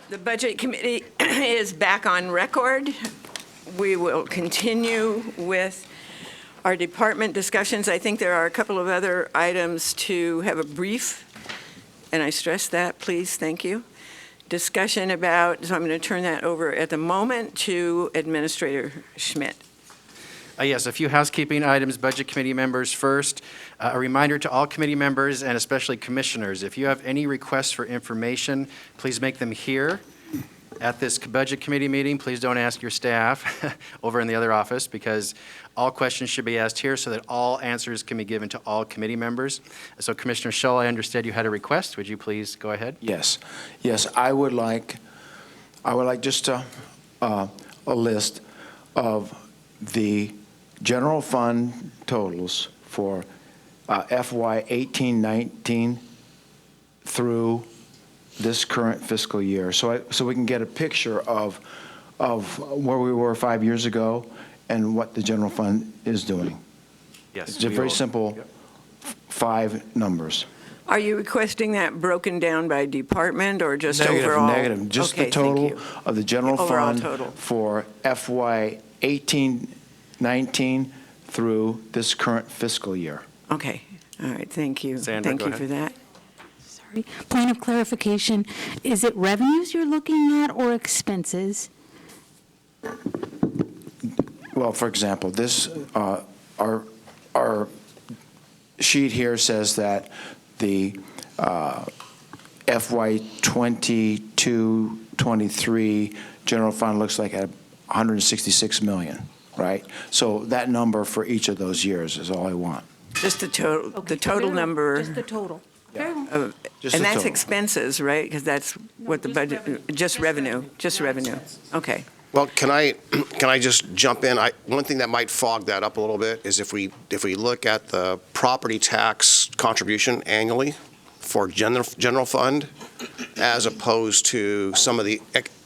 The Budget Committee is back on record. We will continue with our department discussions. I think there are a couple of other items to have a brief, and I stress that, please, thank you, discussion about, so I'm going to turn that over at the moment to Administrator Schmidt. Yes, a few housekeeping items, Budget Committee members first. A reminder to all committee members and especially commissioners, if you have any requests for information, please make them here at this Budget Committee meeting. Please don't ask your staff over in the other office, because all questions should be asked here so that all answers can be given to all committee members. So Commissioner Shull, I understand you had a request. Would you please go ahead? Yes. Yes, I would like just a list of the general fund totals for FY 18-19 through this current fiscal year, so we can get a picture of where we were 5 years ago and what the general fund is doing. Yes. It's a very simple 5 numbers. Are you requesting that broken down by department or just overall? Negative. Just Okay, the total thank you. of the general Overall fund total. for FY 18-19 through this current fiscal year. Okay, all right, thank you. Sandra, Thank go you ahead. for that. Sorry. Point of clarification, is it revenues you're looking at or expenses? Well, for example, this, our sheet here says that the FY 22-23 general fund looks like at 166 million, right? So that number for each of those years is all I want. Just the total, the Okay, total very well. number, Just the total. Very well. Just and the that's total. expenses, right? Because that's what the just budget, revenue. just revenue, just revenue. Okay. Well, can I just jump in? One thing that might fog that up a little bit is if we look at the property tax contribution annually for general fund, as opposed to some of the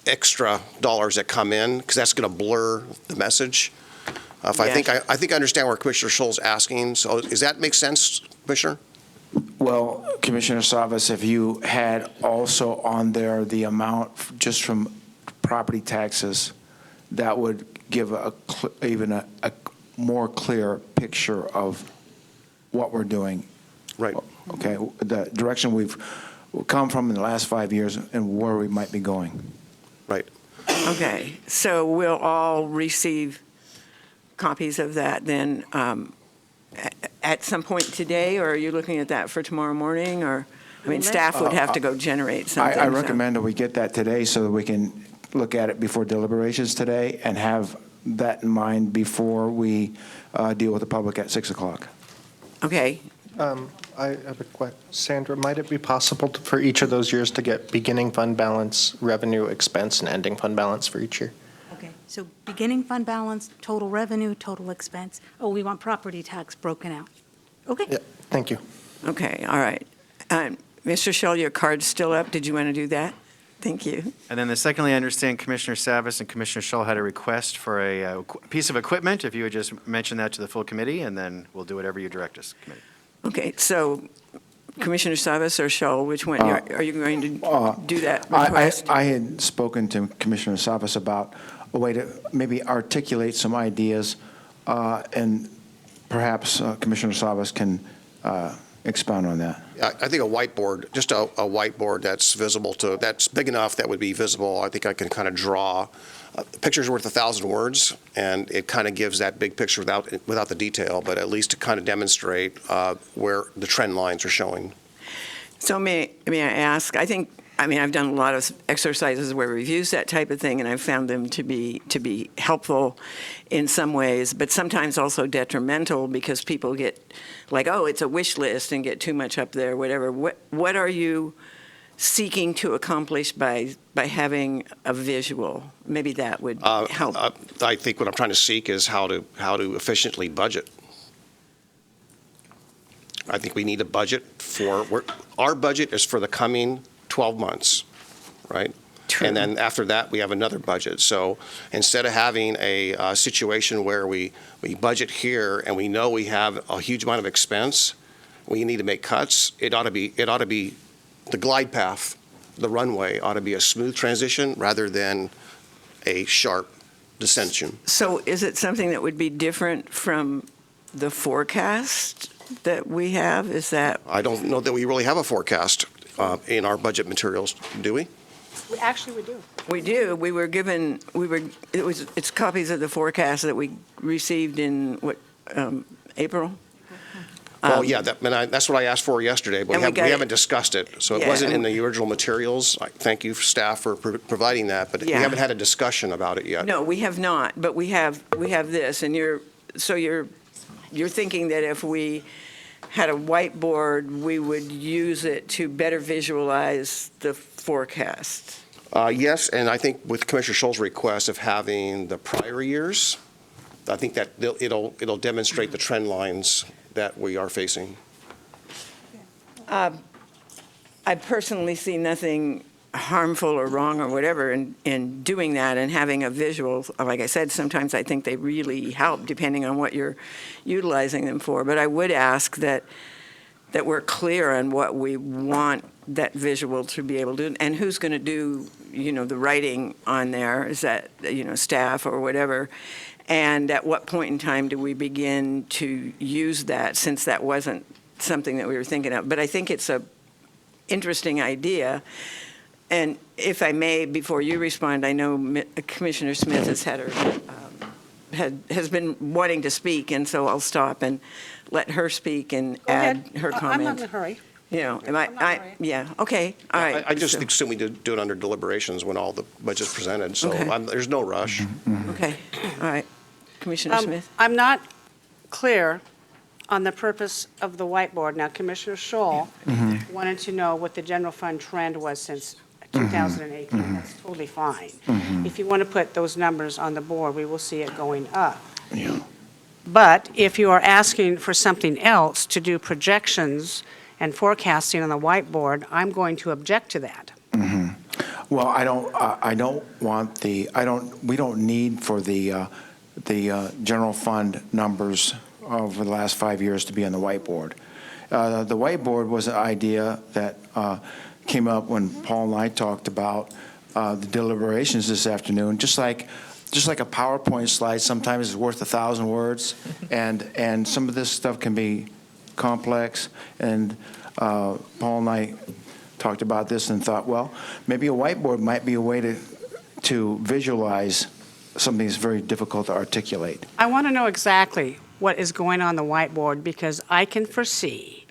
extra dollars that come in, because that's going to blur the message. I think I understand where Commissioner Shull's asking. So does that make sense, Commissioner? Well, Commissioner Savas, if you had also on there the amount just from property taxes, that would give even a more clear picture of what we're doing. Right. Okay, the direction we've come from in the last 5 years and where we might be going. Right. Okay, so we'll all receive copies of that then at some point today, or are you looking at that for tomorrow morning? Or, I mean, staff would have to go generate something. I so- recommend that we get that today so that we can look at it before deliberations today and have that in mind before we deal with the public at 6 o'clock. Okay, I have a question. Sandra, might it be possible for each of those years to get beginning fund balance, revenue, expense, and ending fund balance for each year? Okay, so beginning fund balance, total revenue, total expense. Oh, we want property tax broken out. Okay. Yeah, thank you. okay, all right. Mr. Shull, your card's still up. Did you want to do that? Thank you. And then secondly, I understand Commissioner Savas and Commissioner Shull had a request for a piece of equipment. If you would just mention that to the full committee, and then we'll do whatever you direct us, committee. Okay, so Commissioner Savas or Shull, which one, are you going to do that I request? had spoken to Commissioner Savas about a way to maybe articulate some ideas, and perhaps Commissioner Savas can expound on that. I think a whiteboard, just a whiteboard that's visible that's big enough that would be visible. I think I can kind of draw. Picture's worth 1,000 words, and it kind of gives that big picture without the detail, but at least to kind of demonstrate where the trend lines are showing. So may I ask, I've done a lot of exercises where we've used that type of thing, and I've found them to be helpful in some ways, but sometimes also detrimental because people get like, oh, it's a wish list and get too much up there, whatever. What are you seeking to accomplish by having a visual? Maybe that would help. I think what I'm trying to seek is how to efficiently budget. I think we need a budget our budget is for the coming 12 months, right? True. And then after that, we have another budget. So instead of having a situation where we budget here and we know we have a huge amount of expense, we need to make cuts, it ought to be the glide path the runway ought to be a smooth transition rather than a sharp dissension. So is it something that would be different from the forecast that we have? Is that, I don't know that we really have a forecast in our budget materials, do we? Actually, we do. we do, we were given, it's copies of the forecast that we received in, April? Well, yeah, that's what I asked for yesterday, but And we got we it. haven't discussed it. So it Yeah, wasn't in and- the original materials. Thank you, staff, for providing that, but we Yeah. haven't had a discussion about it yet. No, we have not, but we have this, and you're thinking that if we had a whiteboard, we would use it to better visualize the forecast. Yes, and I think with Commissioner Scholl's request of having the prior years, I think that it'll demonstrate the trend lines that we are facing. I personally see nothing harmful or wrong or whatever in doing that and having a visual. Like I said, sometimes I think they really help depending on what you're utilizing them for. But I would ask that we're clear on what we want that visual to be able to do, and who's going to do, the writing on there. Is that, staff or whatever? And at what point in time do we begin to use that, since that wasn't something that we were thinking of? But I think it's a interesting idea. And if I may, before you respond, I know Commissioner Smith has been wanting to speak, and so I'll stop and let her speak and Go add ahead. her I'm comment. not in a hurry. Am I'm not worried. yeah, okay, all right. I just So- assume we do it under deliberations when all the budget's presented, so Okay. there's no rush. Okay, all right. Commissioner Smith? I'm not clear on the purpose of the whiteboard. Now, Commissioner Scholl wanted to know what the general fund trend was since 2018. That's totally fine. If you want to put those numbers on the board, we will see it going up. Yeah. But if you are asking for something else to do projections and forecasting on the whiteboard, I'm going to object to that. Well, we don't need for the general fund numbers over the last 5 years to be on the whiteboard. The whiteboard was an idea that came up when Paul and I talked about the deliberations this afternoon, just like a PowerPoint slide sometimes is worth 1,000 words, and some of this stuff can be complex, and Paul and I talked about this and thought, well, maybe a whiteboard might be a way to visualize something that's very difficult to articulate. I want to know exactly what is going on the whiteboard, because I can foresee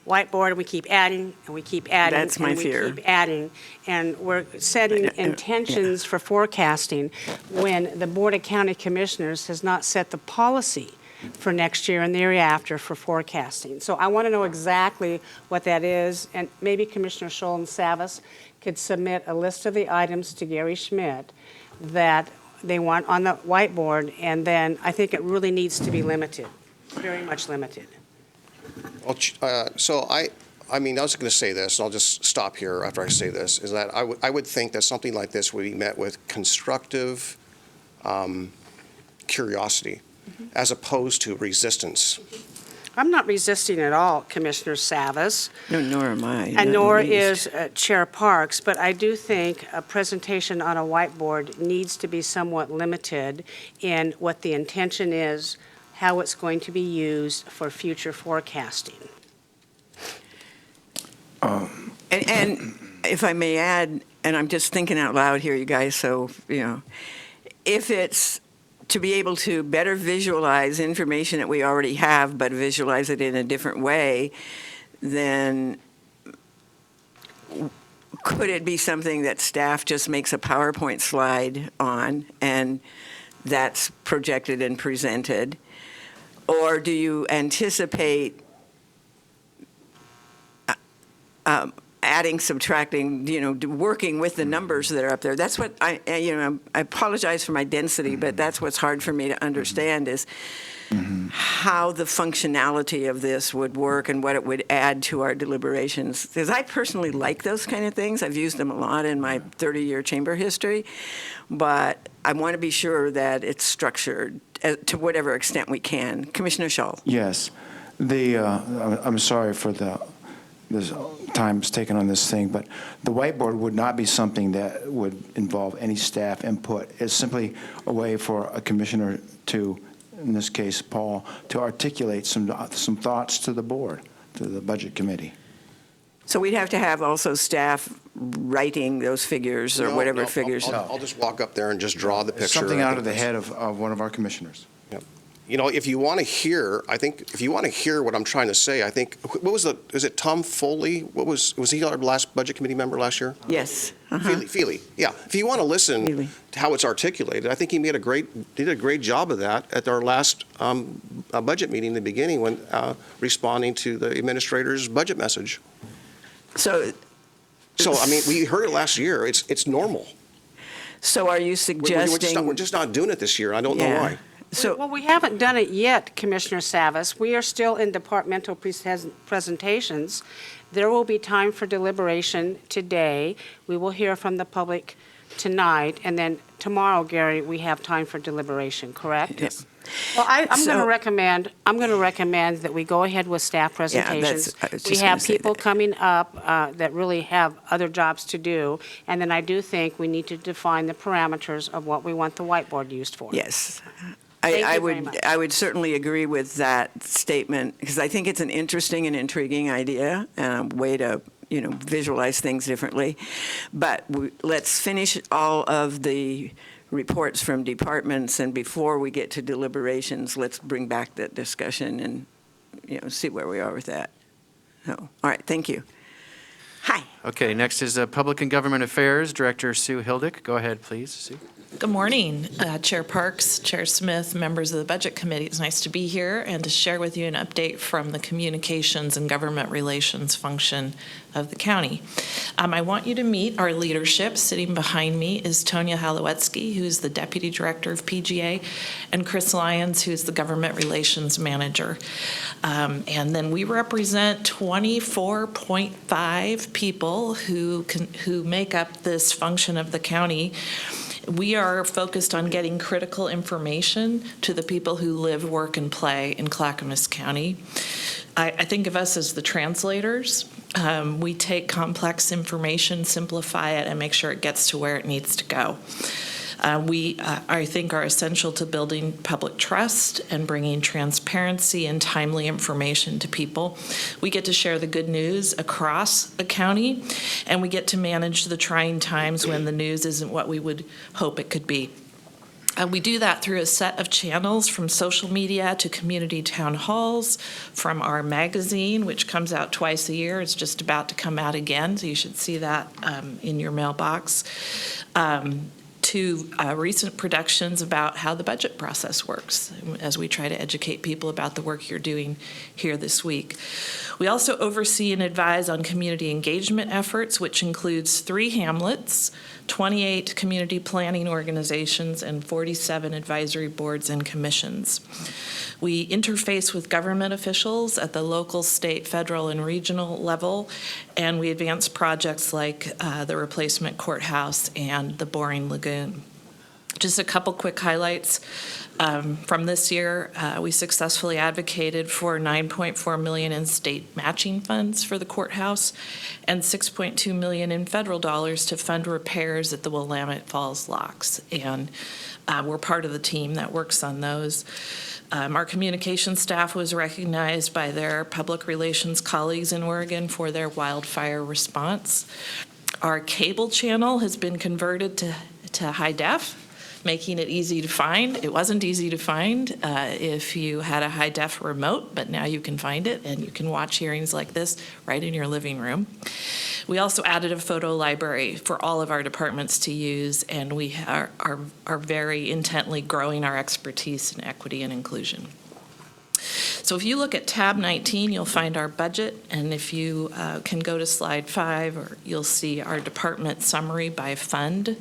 whiteboard, and we keep adding, and we keep adding. That's my fear. And we keep adding, and we're setting intentions for forecasting when the Board of County Commissioners has not set the policy for next year and the year after for forecasting. So I want to know exactly what that is, and maybe Commissioner Scholl and Savas could submit a list of the items to Gary Schmidt that they want on the whiteboard, and then I think it really needs to be limited, very much limited. Well, so I was going to say this, and I'll just stop here after I say this, is that I would think that something like this would be met with constructive curiosity as opposed to resistance. I'm not resisting at all, Commissioner Savas, No, nor am I. not in and the nor least. is Chair Parks, but I do think a presentation on a whiteboard needs to be somewhat limited in what the intention is, how it's going to be used for future forecasting. And if I may add, and I'm just thinking out loud here, you guys, so, if it's to be able to better visualize information that we already have, but visualize it in a different way, then could it be something that staff just makes a PowerPoint slide on, and that's projected and presented? Or do you anticipate adding, subtracting, working with the numbers that are up there? That's what I apologize for my density, but that's what's hard for me to understand is how the functionality of this would work and what it would add to our deliberations. Because I personally like those kind of things. I've used them a lot in my 30-year chamber history, but I want to be sure that it's structured to whatever extent we can. Commissioner Scholl. Yes. I'm sorry for the there's time's taken on this thing, but the whiteboard would not be something that would involve any staff input. It's simply a way for a commissioner to, in this case, Paul, to articulate some thoughts to the board, to the budget committee. So we'd have to have also staff writing those figures or No, whatever no, figures. I'll just walk up there and just draw the picture. Something I out think of the that's- head of one of our commissioners. You know, if you want to hear, I think, if you want to hear what I'm trying to say, I think, is it Tom Foley? Was he our last budget committee member last year? Yes. Feely, yeah. If you want to listen Feely. to how it's articulated, I think he did a great job of that at our last budget meeting in the beginning when responding to the administrator's budget message. So I mean, we heard it last year. It's normal. So are you suggesting? We're just not doing it this year. I don't know why. So, Well, we haven't done it yet, Commissioner Savas. We are still in departmental presentations. There will be time for deliberation today. We will hear from the public tonight, and then tomorrow, Gary, we have time for deliberation, correct? Yes. Well, I'm going So- to recommend that we go ahead with staff presentations. I was We just have gonna say people that. coming up that really have other jobs to do, and then I do think we need to define the parameters of what we want the whiteboard used for. yes. Thank you I very much. would certainly agree with that statement because I think it's an interesting and intriguing idea and a way to, visualize things differently. But let's finish all of the reports from departments, and before we get to deliberations, let's bring back that discussion and, see where we are with that. So, all right, thank you. Hi. Okay, next is Public and Government Affairs, Director Sue Hildick. Go ahead, please, Sue. Good morning, Chair Parks, Chair Smith, members of the Budget Committee. It's nice to be here and to share with you an update from the Communications and Government Relations function of the county. I want you to meet our leadership. Sitting behind me is Tonya Halowetsky, who's the Deputy Director of PGA, and Chris Lyons, who's the Government Relations Manager. And then we represent 24.5 people who make up this function of the county. We are focused on getting critical information to the people who live, work, and play in Clackamas County. I think of us as the translators. We take complex information, simplify it, and make sure it gets to where it needs to go. We, I think, are essential to building public trust and bringing transparency and timely information to people. We get to share the good news across the county, and we get to manage the trying times when the news isn't what we would hope it could be. We do that through a set of channels, from social media to community town halls, from our magazine, which comes out twice a year. It's just about to come out again, so you should see that in your mailbox. To recent productions about how the budget process works, as we try to educate people about the work you're doing here this week. We also oversee and advise on community engagement efforts, which includes 3 hamlets, 28 community planning organizations, and 47 advisory boards and commissions. We interface with government officials at the local, state, federal, and regional level, and we advance projects like the replacement courthouse and the Boring Lagoon. Just a couple quick highlights from this year. We successfully advocated for $9.4 million in state matching funds for the courthouse and $6.2 million in federal dollars to fund repairs at the Willamette Falls locks. And we're part of the team that works on those. Our communications staff was recognized by their public relations colleagues in Oregon for their wildfire response. Our cable channel has been converted to high def, making it easy to find. It wasn't easy to find if you had a high def remote, but now you can find it and you can watch hearings like this right in your living room. We also added a photo library for all of our departments to use, and we are very intently growing our expertise in equity and inclusion. So if you look at tab 19, you'll find our budget, and if you can go to slide 5, you'll see our department summary by fund.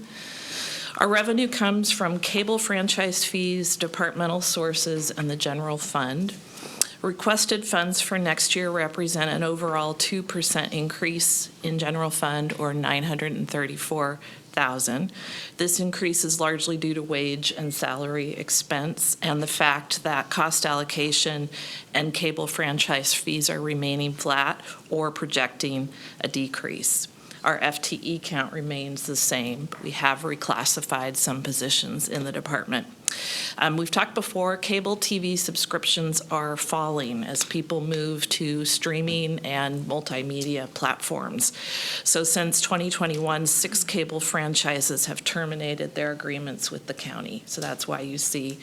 Our revenue comes from cable franchise fees, departmental sources, and the general fund. Requested funds for next year represent an overall 2% increase in general fund, or $934 $1,000. This increase is largely due to wage and salary expense and the fact that cost allocation and cable franchise fees are remaining flat or projecting a decrease. Our FTE count remains the same. We have reclassified some positions in the department. We've talked before, cable TV subscriptions are falling as people move to streaming and multimedia platforms. So since 2021, 6 cable franchises have terminated their agreements with the county. So that's why you see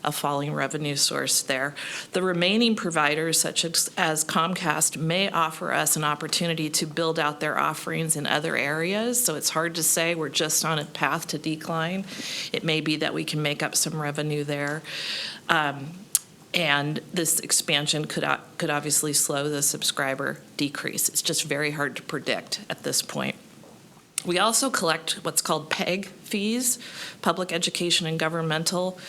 a falling revenue source there. The remaining providers, such as Comcast, may offer us an opportunity to build out their offerings in other areas. So it's hard to say we're just on a path to decline. It may be that we can make up some revenue there. And this expansion could obviously slow the subscriber decrease. It's just very hard to predict at this point. We also collect what's called PEG fees, public education and governmental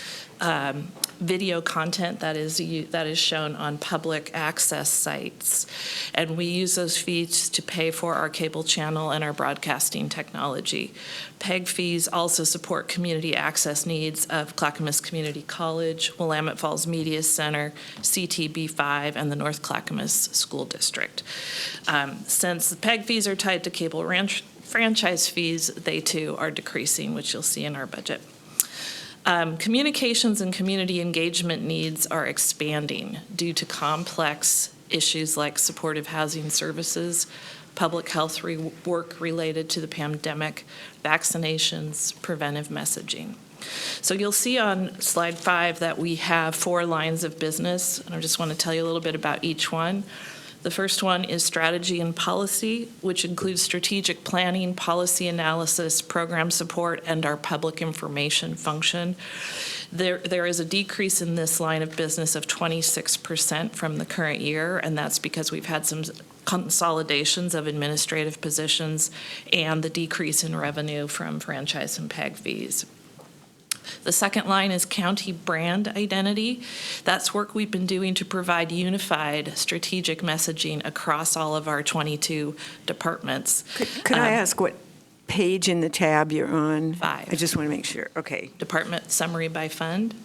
video content that is shown on public access sites. And we use those fees to pay for our cable channel and our broadcasting technology. PEG fees also support community access needs of Clackamas Community College, Willamette Falls Media Center, CTB5, and the North Clackamas School District. Since the PEG fees are tied to cable franchise fees, they too are decreasing, which you'll see in our budget. Communications and community engagement needs are expanding due to complex issues like supportive housing services, public health work related to the pandemic, vaccinations, preventive messaging. So you'll see on slide 5 that we have 4 lines of business, and I just want to tell you a little bit about each one. The first one is strategy and policy, which includes strategic planning, policy analysis, program support, and our public information function. There is a decrease in this line of business of 26% from the current year, and that's because we've had some consolidations of administrative positions and the decrease in revenue from franchise and PEG fees. The second line is county brand identity. That's work we've been doing to provide unified strategic messaging across all of our 22 departments. Could I ask what page in the tab you're on? 5. I just want to make sure. Okay. Department summary by fund.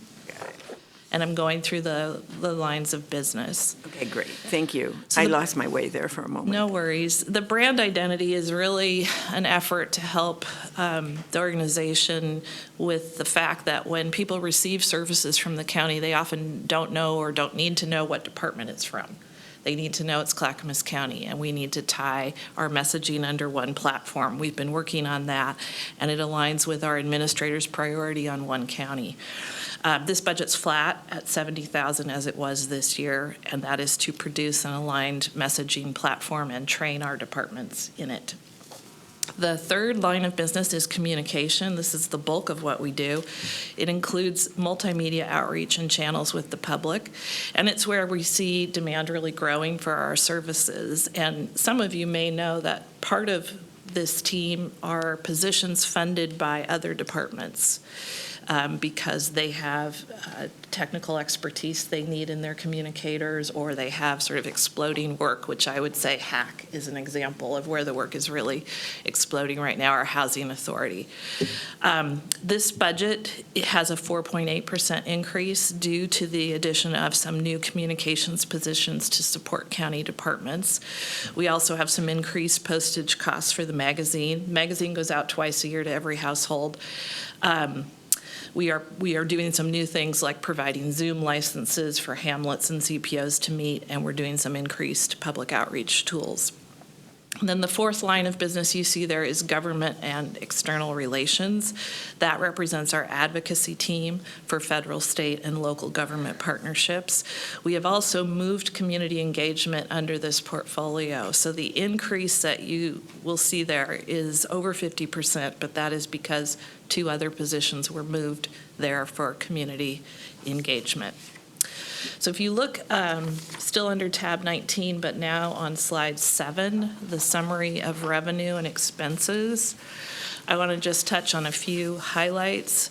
And I'm going through the lines of business. Okay, great. Thank you. So I lost my way there for a moment. No worries. The brand identity is really an effort to help the organization with the fact that when people receive services from the county, they often don't know or don't need to know what department it's from. They need to know it's Clackamas County, and we need to tie our messaging under one platform. We've been working on that, and it aligns with our administrator's priority on one county. This budget's flat at $70,000 as it was this year, and that is to produce an aligned messaging platform and train our departments in it. The third line of business is communication. This is the bulk of what we do. It includes multimedia outreach and channels with the public, and it's where we see demand really growing for our services. And some of you may know that part of this team are positions funded by other departments. Because they have technical expertise they need in their communicators, or they have sort of exploding work, which I would say HAC is an example of where the work is really exploding right now, our housing authority. This budget, it has a 4.8% increase due to the addition of some new communications positions to support county departments. We also have some increased postage costs for the magazine. Magazine goes out twice a year to every household. We are doing some new things like providing Zoom licenses for hamlets and CPOs to meet, and we're doing some increased public outreach tools. And then the fourth line of business you see there is government and external relations. That represents our advocacy team for federal, state, and local government partnerships. We have also moved community engagement under this portfolio. So the increase that you will see there is over 50%, but that is because 2 other positions were moved there for community engagement. So if you look, still under tab 19, but now on slide 7, the summary of revenue and expenses, I want to just touch on a few highlights.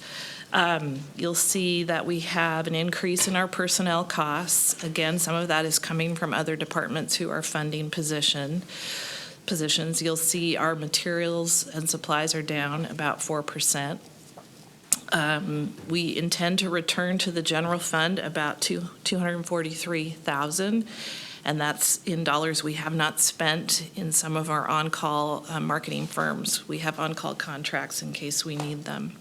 You'll see that we have an increase in our personnel costs. Again, some of that is coming from other departments who are funding position. positions, you'll see our materials and supplies are down about 4%. We intend to return to the general fund about $243,000, and that's in dollars we have not spent in some of our on-call marketing firms. We have on-call contracts in case we need them.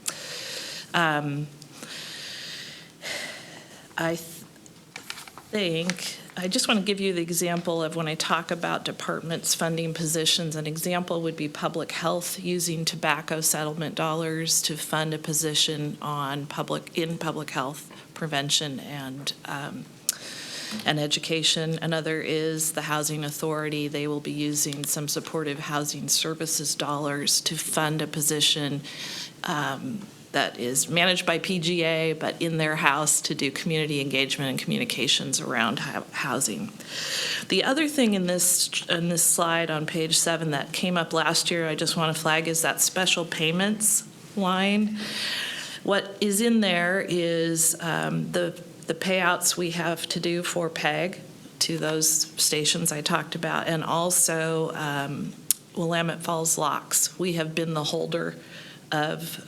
I just want to give you the example of when I talk about departments funding positions. An example would be public health using tobacco settlement dollars to fund a position on public health prevention and education. Another is the Housing Authority. They will be using some supportive housing services dollars to fund a position that is managed by PGA, but in their house to do community engagement and communications around housing. The other thing in this slide on page 7 that came up last year, I just want to flag, is that special payments line. What is in there is the payouts we have to do for PEG to those stations I talked about, and also Willamette Falls Locks. We have been the holder of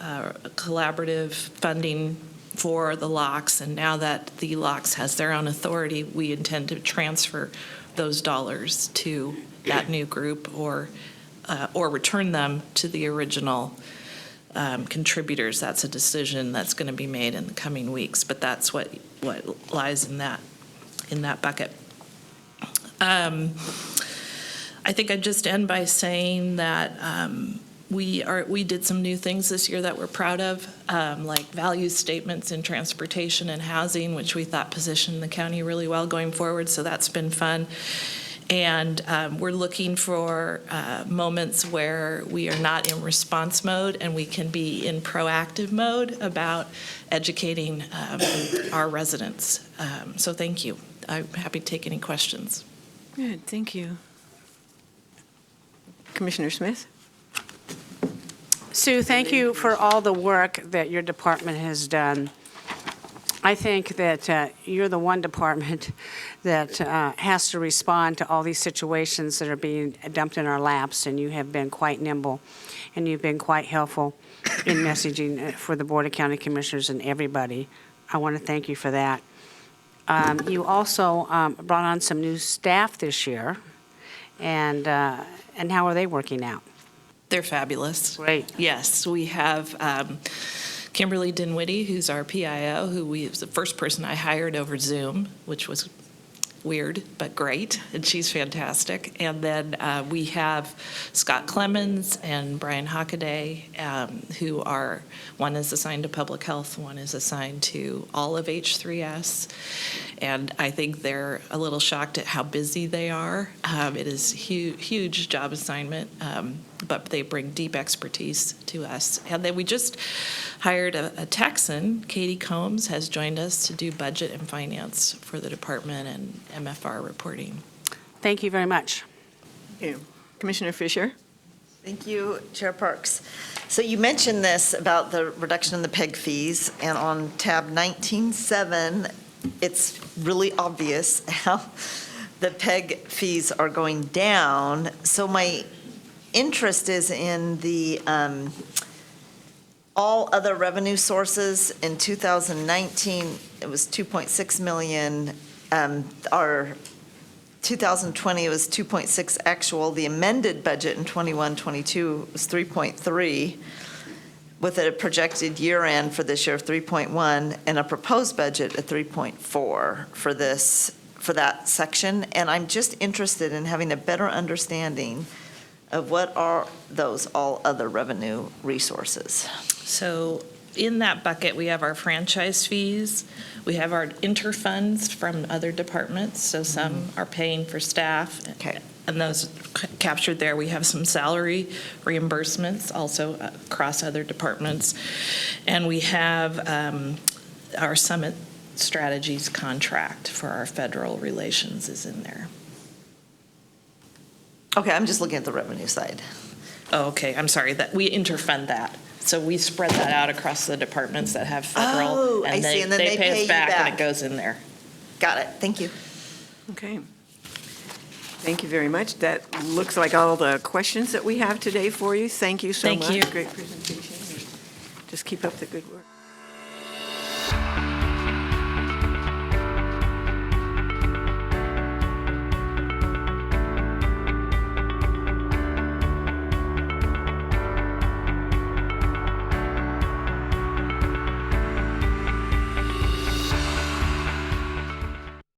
collaborative funding for the locks, and now that the locks has their own authority, we intend to transfer those dollars to that new group or return them to the original contributors. That's a decision that's going to be made in the coming weeks, but that's what lies in that bucket. I think I'd just end by saying that we did some new things this year that we're proud of, like value statements in transportation and housing, which we thought positioned the county really well going forward, so that's been fun. And we're looking for moments where we are not in response mode and we can be in proactive mode about educating our residents. So thank you. I'm happy to take any questions. Good, thank you. Commissioner Smith? Sue, thank you for all the work that your department has done. I think that you're the one department that has to respond to all these situations that are being dumped in our laps, and you have been quite nimble, and you've been quite helpful in messaging for the Board of County Commissioners and everybody. I want to thank you for that. You also brought on some new staff this year, and how are they working out? They're fabulous. Great. Yes, we have Kimberly Dinwiddie, who's our PIO, who was the first person I hired over Zoom, which was weird but great, and she's fantastic. And then we have Scott Clemens and Brian Hockaday, who are, one is assigned to public health, one is assigned to all of H3S. And I think they're a little shocked at how busy they are. It is a huge job assignment, but they bring deep expertise to us. And then we just hired a Texan. Katie Combs has joined us to do budget and finance for the department and MFR reporting. Thank you very much. Thank you. Commissioner Fisher? Thank you, Chair Parks. So you mentioned this about the reduction in the PEG fees, and on tab 19.7, it's really obvious how the PEG fees are going down. So my interest is in the all other revenue sources. In 2019, it was 2.6 million. Our 2020, it was 2.6 actual. The amended budget in 21-22 was 3.3, with a projected year end for this year of 3.1 and a proposed budget of 3.4 for that section. And I'm just interested in having a better understanding of what are those all other revenue resources. So in that bucket, we have our franchise fees. We have our interfunds from other departments. So some are paying for staff. Okay. And those captured there. We have some salary reimbursements also across other departments. And we have our Summit Strategies contract for our federal relations is in there. Okay, I'm just looking at the revenue side. Oh, okay, I'm sorry, that we interfund that. So we spread that out across the departments that have federal. Oh, I see, and then they pay us you back and back. it goes in there. Got it, thank you. Okay. Thank you very much. That looks like all the questions that we have today for you. Thank you so Thank much. you. Great presentation. Just keep up the good work.